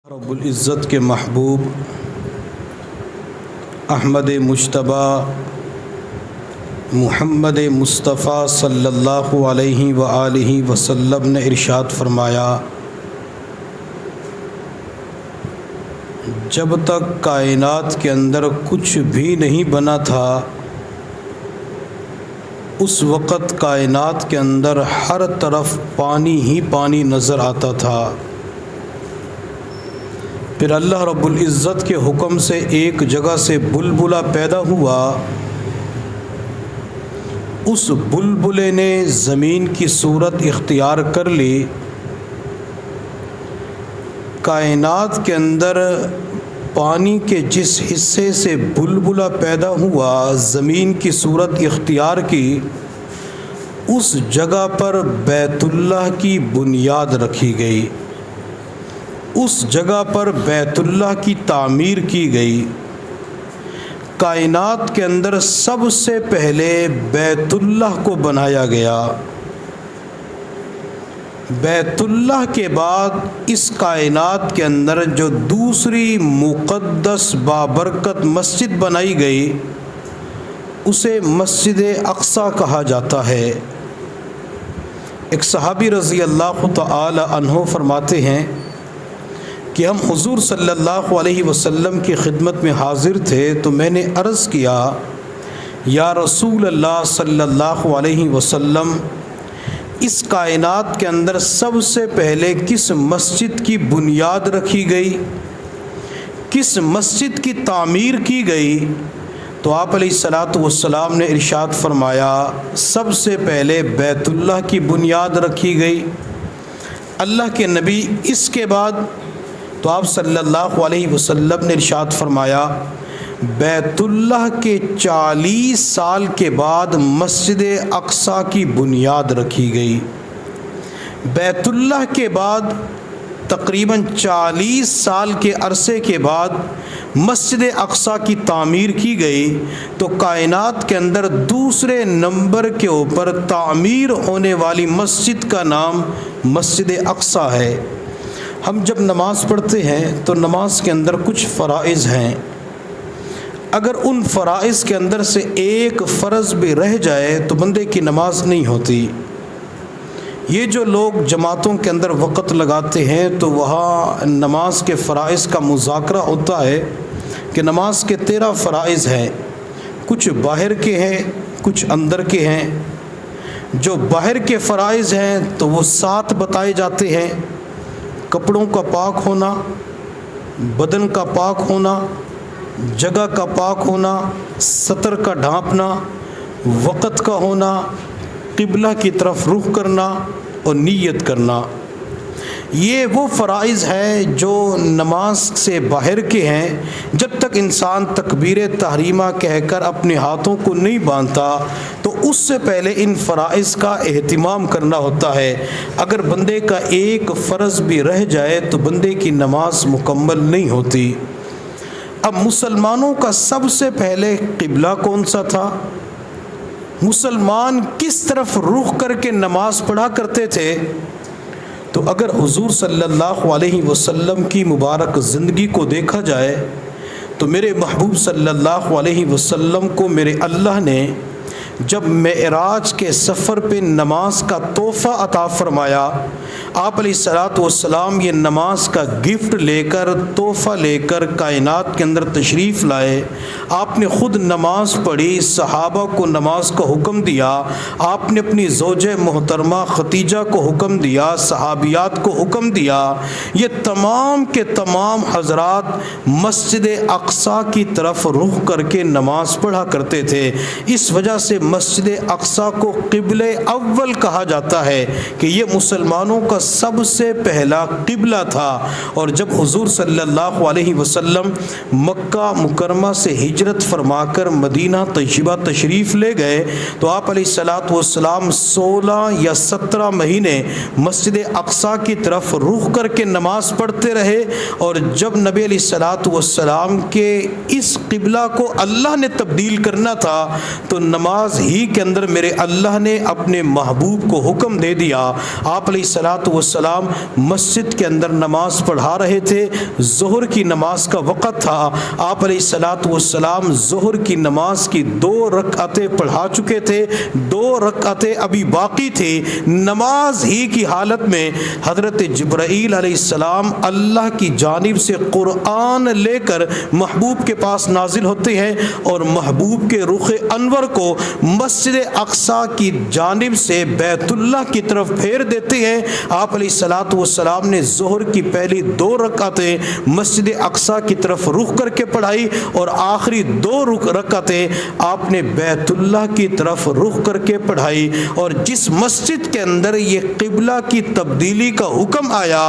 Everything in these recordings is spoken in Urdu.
رب العزت کے محبوب احمد مجتبی محمد مصطفیٰ صلی اللہ علیہ وآلہ وسلم نے ارشاد فرمایا، جب تک کائنات کے اندر کچھ بھی نہیں بنا تھا اس وقت کائنات کے اندر ہر طرف پانی ہی پانی نظر آتا تھا۔ پھر اللہ رب العزت کے حکم سے ایک جگہ سے بلبلہ پیدا ہوا، اس بلبلے نے زمین کی صورت اختیار کر لی۔ کائنات کے اندر پانی کے جس حصے سے بلبلہ پیدا ہوا، زمین کی صورت اختیار کی، اس جگہ پر بیت اللہ کی بنیاد رکھی گئی، اس جگہ پر بیت اللہ کی تعمیر کی گئی۔ کائنات کے اندر سب سے پہلے بیت اللہ کو بنایا گیا۔ بیت اللہ کے بعد اس کائنات کے اندر جو دوسری مقدس بابرکت مسجد بنائی گئی اسے مسجد اقصی کہا جاتا ہے۔ ایک صحابی رضی اللہ تعالی عنہ فرماتے ہیں کہ ہم حضور صلی اللہ علیہ وسلم کی خدمت میں حاضر تھے تو میں نے عرض کیا، یا رسول اللہ صلی اللہ علیہ وسلم، اس کائنات کے اندر سب سے پہلے کس مسجد کی بنیاد رکھی گئی، کس مسجد کی تعمیر کی گئی؟ تو آپ علیہ الصلاۃ والسلام نے ارشاد فرمایا، سب سے پہلے بیت اللہ کی بنیاد رکھی گئی۔ اللہ کے نبی اس کے بعد؟ تو آپ صلی اللہ علیہ وسلم نے ارشاد فرمایا، بیت اللہ کے 40 سال کے بعد مسجد اقصی کی بنیاد رکھی گئی۔ بیت اللہ کے بعد تقریباً 40 سال کے عرصے کے بعد مسجد اقصی کی تعمیر کی گئی، تو کائنات کے اندر دوسرے نمبر کے اوپر تعمیر ہونے والی مسجد کا نام مسجد اقصی ہے۔ ہم جب نماز پڑھتے ہیں تو نماز کے اندر کچھ فرائض ہیں، اگر ان فرائض کے اندر سے ایک فرض بھی رہ جائے تو بندے کی نماز نہیں ہوتی۔ یہ جو لوگ جماعتوں کے اندر وقت لگاتے ہیں تو وہاں نماز کے فرائض کا مذاکرہ ہوتا ہے کہ نماز کے 13 فرائض ہیں، کچھ باہر کے ہیں کچھ اندر کے ہیں۔ جو باہر کے فرائض ہیں تو وہ 7 بتائے جاتے ہیں: کپڑوں کا پاک ہونا، بدن کا پاک ہونا، جگہ کا پاک ہونا، سطر کا ڈھانپنا، وقت کا ہونا، قبلہ کی طرف رخ کرنا اور نیت کرنا۔ یہ وہ فرائض ہیں جو نماز سے باہر کے ہیں۔ جب تک انسان تکبیر تحریمہ کہہ کر اپنے ہاتھوں کو نہیں باندھتا تو اس سے پہلے ان فرائض کا اہتمام کرنا ہوتا ہے۔ اگر بندے کا ایک فرض بھی رہ جائے تو بندے کی نماز مکمل نہیں ہوتی۔ اب مسلمانوں کا سب سے پہلے قبلہ کون سا تھا؟ مسلمان کس طرف رخ کر کے نماز پڑھا کرتے تھے؟ تو اگر حضور صلی اللہ علیہ وسلم کی مبارک زندگی کو دیکھا جائے تو میرے محبوب صلی اللہ علیہ وسلم کو میرے اللہ نے جب معراج کے سفر پہ نماز کا تحفہ عطا فرمایا، آپ علیہ الصلاۃ والسلام یہ نماز کا گفٹ لے کر، تحفہ لے کر کائنات کے اندر تشریف لائے۔ آپ نے خود نماز پڑھی، صحابہ کو نماز کا حکم دیا، آپ نے اپنی زوجہ محترمہ خدیجہ کو حکم دیا، صحابیات کو حکم دیا۔ یہ تمام کے تمام حضرات مسجد اقصی کی طرف رخ کر کے نماز پڑھا کرتے تھے۔ اس وجہ سے مسجد اقصی کو قبلہ اول کہا جاتا ہے کہ یہ مسلمانوں کا سب سے پہلا قبلہ تھا۔ اور جب حضور صلی اللہ علیہ وسلم مکہ مکرمہ سے ہجرت فرما کر مدینہ طیبہ تشریف لے گئے تو آپ علیہ الصلاۃ والسلام 16 یا 17 مہینے مسجد اقصی کی طرف رخ کر کے نماز پڑھتے رہے۔ اور جب نبی علیہ الصلاۃ والسلام کے اس قبلہ کو اللہ نے تبدیل کرنا تھا تو نماز نماز ہی کے اندر میرے اللہ نے اپنے محبوب کو حکم دے دیا۔ آپ علیہ الصلاۃ والسلام مسجد کے اندر نماز پڑھا رہے تھے، ظہر کی نماز کا وقت تھا۔ آپ علیہ الصلاۃ والسلام ظہر کی نماز کی 2 رکعتیں پڑھا چکے تھے، 2 رکعتیں ابھی باقی تھی۔ نماز ہی کی حالت میں حضرت جبرائیل علیہ السلام اللہ کی جانب سے قرآن لے کر محبوب کے پاس نازل ہوتے ہیں اور محبوب کے رخ انور کو مسجد اقصیٰ کی جانب سے بیت اللہ کی طرف پھیر دیتے ہیں۔ آپ علیہ الصلاۃ والسلام نے ظہر کی پہلی 2 رکعتیں مسجد اقصیٰ کی طرف رخ کر کے پڑھائی اور آخری 2 رکعتیں آپ نے بیت اللہ کی طرف رخ کر کے پڑھائی۔ اور جس مسجد کے اندر یہ قبلہ کی تبدیلی کا حکم آیا،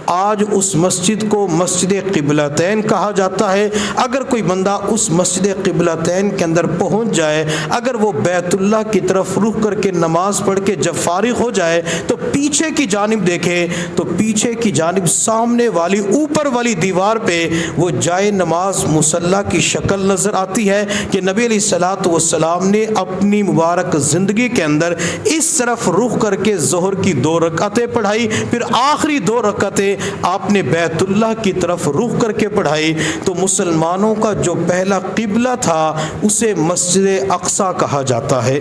آج اس مسجد کو مسجد قبلتین کہا جاتا ہے۔ اگر کوئی بندہ اس مسجد قبلتین کے اندر پہنچ جائے، اگر وہ بیت اللہ کی طرف رخ کر کے نماز پڑھ کے جب فارغ ہو جائے تو پیچھے کی جانب دیکھے تو پیچھے کی جانب سامنے والی اوپر والی دیوار پہ وہ جائے نماز مصلی کی شکل نظر آتی ہے کہ نبی علیہ الصلاۃ والسلام نے اپنی مبارک زندگی کے اندر اس طرف رخ کر کے ظہر کی 2 رکعتیں پڑھائی، پھر آخری 2 رکعتیں آپ نے بیت اللہ کی طرف رخ کر کے پڑھائی۔ تو مسلمانوں کا جو پہلا قبلہ تھا اسے مسجد اقصیٰ کہا جاتا ہے۔